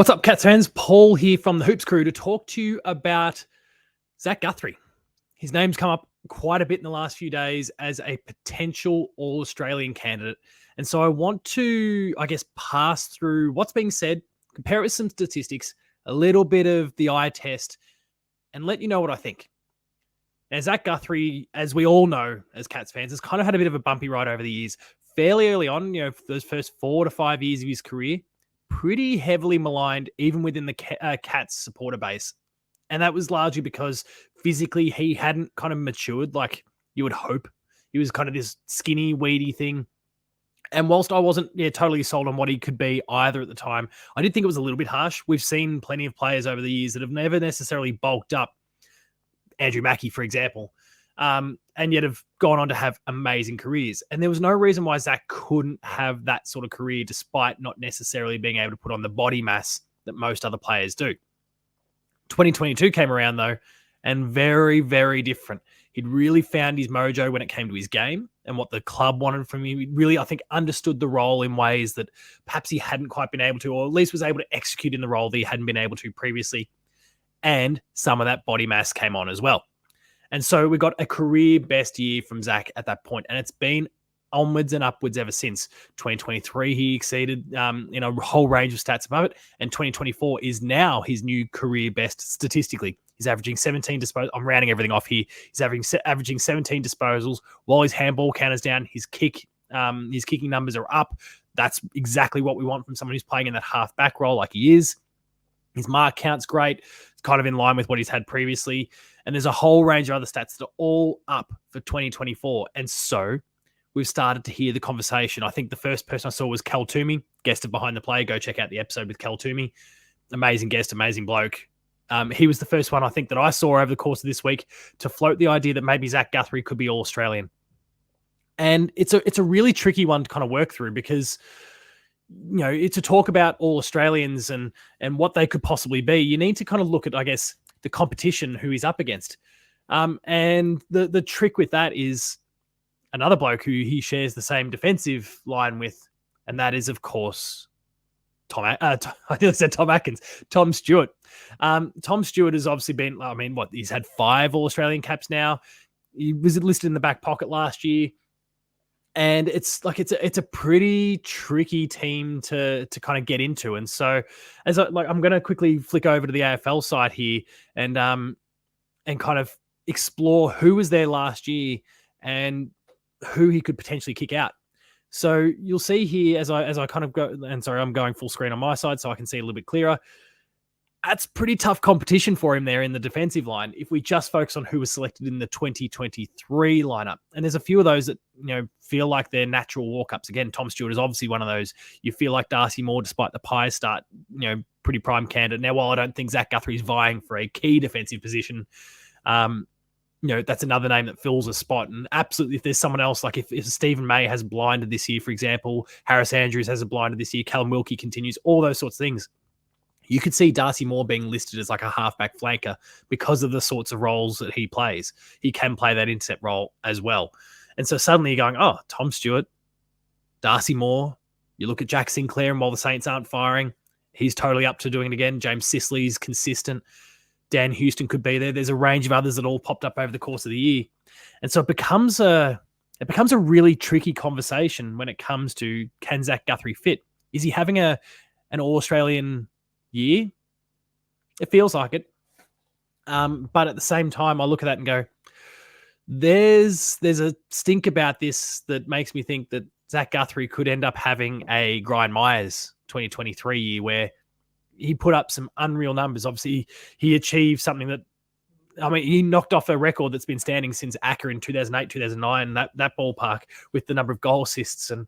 What's up, Cats fans? Paul here from the Hoops Crew to talk to you about Zach Guthrie. His name's come up quite a bit in the last few days as a potential All-Australian candidate. And so I want to, pass through what's being said, compare it with some statistics, a little bit of the eye test, and let you know what I think. Now, Zach Guthrie, as we all know as Cats fans, has kind of had a bit of a bumpy ride over the years. Fairly early on, for those first 4 to 5 years of his career, pretty heavily maligned, even within the Cats supporter base. And that was largely because physically he hadn't kind of matured like you would hope. He was kind of this skinny, weedy thing. And whilst I wasn't totally sold on what he could be either at the time, I did think it was a little bit harsh. We've seen plenty of players over the years that have never necessarily bulked up. Andrew Mackey, for example, and yet have gone on to have amazing careers. And there was no reason why Zach couldn't have that sort of career despite not necessarily being able to put on the body mass that most other players do. 2022 came around, though, and very, very different. He'd really found his mojo when it came to his game and what the club wanted from him. He really, I think, understood the role in ways that perhaps he hadn't quite been able to, or at least was able to execute in the role that he hadn't been able to previously. And some of that body mass came on as well. And so we got a career best year from Zach at that point, and it's been onwards and upwards ever since. 2023, he exceeded in a whole range of stats above it, and 2024 is now his new career best statistically. He's averaging 17 disposals. I'm rounding everything off here. He's averaging 17 disposals while his handball count is down. His kicking numbers are up. That's exactly what we want from someone who's playing in that half-back role like he is. His mark count's great. It's kind of in line with what he's had previously. And there's a whole range of other stats that are all up for 2024. And so we've started to hear the conversation. I think the first person I saw was Cal Toomey, guest of Behind the Play. Go check out the episode with Cal Toomey. Amazing guest, amazing bloke. He was the first one, I think, that I saw over the course of this week to float the idea that maybe Zach Guthrie could be All-Australian. And it's a really tricky one to kind of work through because to talk about All-Australians and what they could possibly be, you need to kind of look at, the competition who he's up against. And the trick with that is another bloke who he shares the same defensive line with, and that is, of course, Tom Stewart. Tom Stewart has obviously been, he's had 5 All-Australian caps now. He was listed in the back pocket last year. And it's a pretty tricky team to kind of get into. And so I'm going to quickly flick over to the AFL side here and kind of explore who was there last year and who he could potentially kick out. So you'll see here as I kind of go, and sorry, I'm going full screen on my side so I can see a little bit clearer. That's pretty tough competition for him there in the defensive line if we just focus on who was selected in the 2023 lineup. And there's a few of those that, feel like they're natural walk-ups. Again, Tom Stewart is obviously one of those. You feel like Darcy Moore, despite the Pies start, pretty prime candidate. Now, while I don't think Zach Guthrie is vying for a key defensive position, that's another name that fills a spot. And absolutely, if there's someone else, like if Stephen May has blinded this year, for example, Harris Andrews has a blinded this year, Callum Wilkie continues, all those sorts of things. You could see Darcy Moore being listed as like a halfback flanker because of the sorts of roles that he plays. He can play that intercept role as well. And so suddenly you're going, Tom Stewart, Darcy Moore. You look at Jack Sinclair, and while the Saints aren't firing, he's totally up to doing it again. James Sisley's consistent. Dan Houston could be there. There's a range of others that all popped up over the course of the year. And so it becomes a really tricky conversation when it comes to, can Zach Guthrie fit? Is he having an All-Australian year? It feels like it. But at the same time, I look at that and go, there's a stink about this that makes me think that Zach Guthrie could end up having a Brian Myers 2023 year where he put up some unreal numbers. Obviously, he achieved something that, he knocked off a record that's been standing since Acker in 2008, 2009, that ballpark with the number of goal assists. And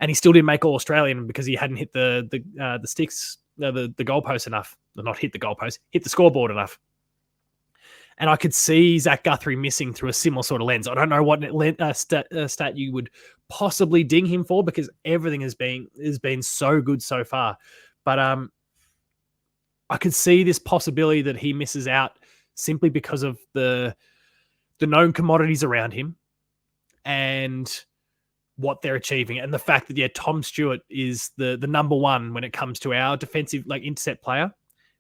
he still didn't make All-Australian because he hadn't hit the sticks, the goalpost enough. Not hit the goalpost, hit the scoreboard enough. And I could see Zach Guthrie missing through a similar sort of lens. I don't know what stat you would possibly ding him for because everything has been so good so far. But I could see this possibility that he misses out simply because of the known commodities around him and what they're achieving, and the fact that Tom Stewart is the number one when it comes to our defensive intercept player.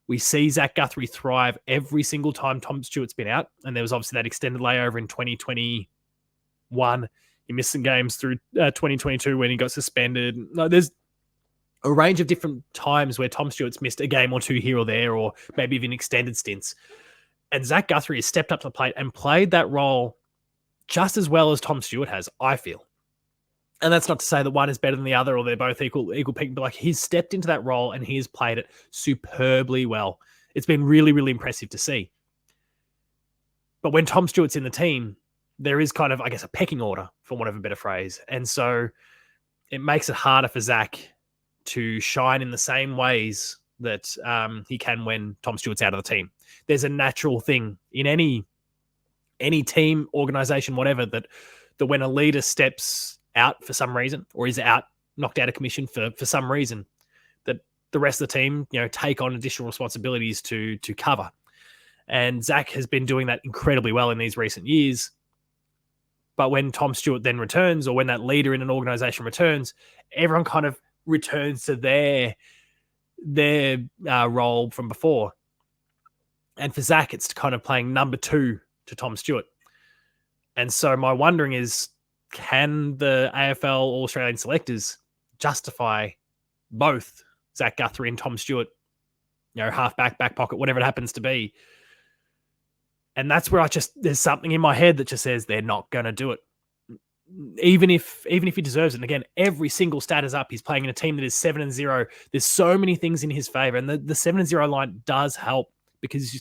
We see Zach Guthrie thrive every single time Tom Stewart's been out, and there was obviously that extended layover in 2021. He missed some games through 2022 when he got suspended. There's a range of different times where Tom Stewart's missed a game or two here or there, or maybe even extended stints. And Zach Guthrie has stepped up to the plate and played that role just as well as Tom Stewart has, I feel. And that's not to say that one is better than the other or they're both equal peak, but he's stepped into that role and he has played it superbly well. It's been really, really impressive to see. But when Tom Stewart's in the team, there is kind of, I guess, a pecking order, for want of a better phrase. And so it makes it harder for Zach to shine in the same ways that he can when Tom Stewart's out of the team. There's a natural thing in any team, organization, whatever, that when a leader steps out for some reason or is knocked out of commission for some reason, that the rest of the team, take on additional responsibilities to cover. And Zach has been doing that incredibly well in these recent years. But when Tom Stewart then returns, or when that leader in an organization returns, everyone kind of returns to their role from before. And for Zach, it's kind of playing number two to Tom Stewart. And so my wondering is, can the AFL All-Australian selectors justify both Zach Guthrie and Tom Stewart, halfback, back pocket, whatever it happens to be? And that's where there's something in my head that just says they're not going to do it. Even if he deserves it. And again, every single stat is up. He's playing in a team that is 7-0. There's so many things in his favor. And the 7-0 line does help, because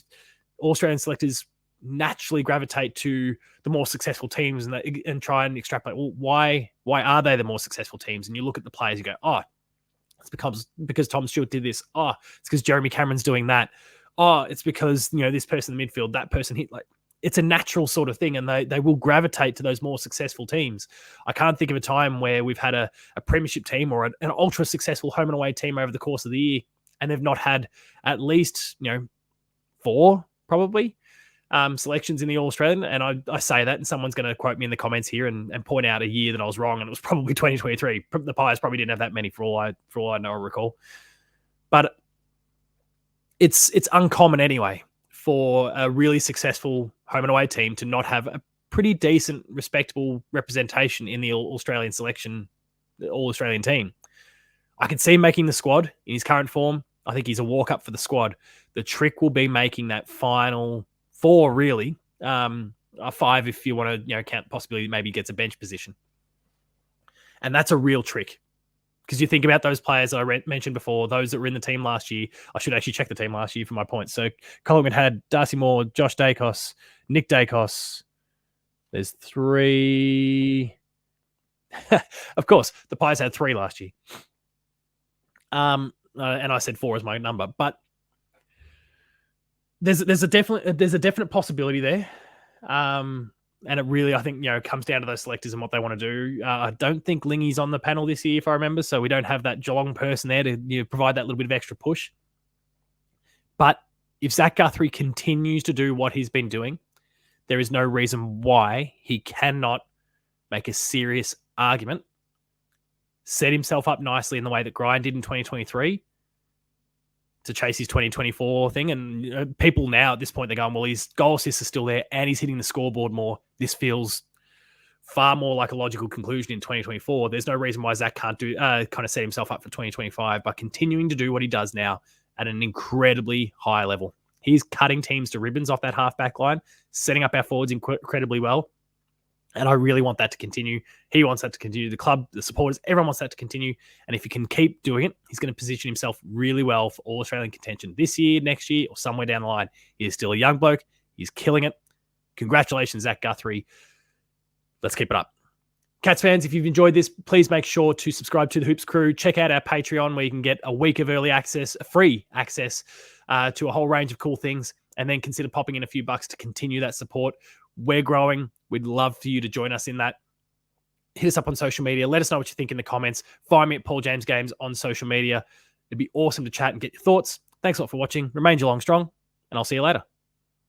Australian selectors naturally gravitate to the more successful teams and try and extrapolate, well, why are they the more successful teams? And you look at the players, you go, oh, it's because Tom Stewart did this. Oh, it's because Jeremy Cameron's doing that. Oh, it's because, this person in the midfield, that person hit. It's a natural sort of thing, and they will gravitate to those more successful teams. I can't think of a time where we've had a premiership team or an ultra successful home and away team over the course of the year, and they've not had at least, 4 probably selections in the All-Australian. And I say that, and someone's going to quote me in the comments here and point out a year that I was wrong, and it was probably 2023. The Pies probably didn't have that many for all I know or recall. But it's uncommon anyway for a really successful home and away team to not have a pretty decent, respectable representation in the All-Australian selection, the All-Australian team. I can see him making the squad in his current form. I think he's a walk-up for the squad. The trick will be making that final 4, really. A 5 if you want to count possibly maybe gets a bench position. And that's a real trick. Because you think about those players I mentioned before, those that were in the team last year. I should actually check the team last year for my points. So Collingwood had Darcy Moore, Josh Dacos, Nick Dacos. There's 3. Of course, the Pies had 3 last year. And I said 4 as my number. But there's a definite possibility there. And it really, I think, comes down to those selectors and what they want to do. I don't think Lingy's on the panel this year, if I remember, so we don't have that Geelong person there to provide that little bit of extra push. But if Zach Guthrie continues to do what he's been doing, there is no reason why he cannot make a serious argument, set himself up nicely in the way that Grind did in 2023 to chase his 2024 thing. And people now at this point, they're going, well, his goal assist is still there and he's hitting the scoreboard more. This feels far more like a logical conclusion in 2024. There's no reason why Zach can't kind of set himself up for 2025 by continuing to do what he does now at an incredibly high level. He's cutting teams to ribbons off that halfback line, setting up our forwards incredibly well. And I really want that to continue. He wants that to continue. The club, the supporters, everyone wants that to continue. And if he can keep doing it, he's going to position himself really well for All-Australian contention this year, next year, or somewhere down the line. He is still a young bloke. He's killing it. Congratulations, Zach Guthrie. Let's keep it up. Cats fans, if you've enjoyed this, please make sure to subscribe to the Hoops Crew. Check out our Patreon where you can get a week of early access, free access to a whole range of cool things. And then consider popping in a few bucks to continue that support. We're growing. We'd love for you to join us in that. Hit us up on social media. Let us know what you think in the comments. Find me at Paul James Games on social media. It'd be awesome to chat and get your thoughts. Thanks a lot for watching. Remain Geelong strong, and I'll see you later.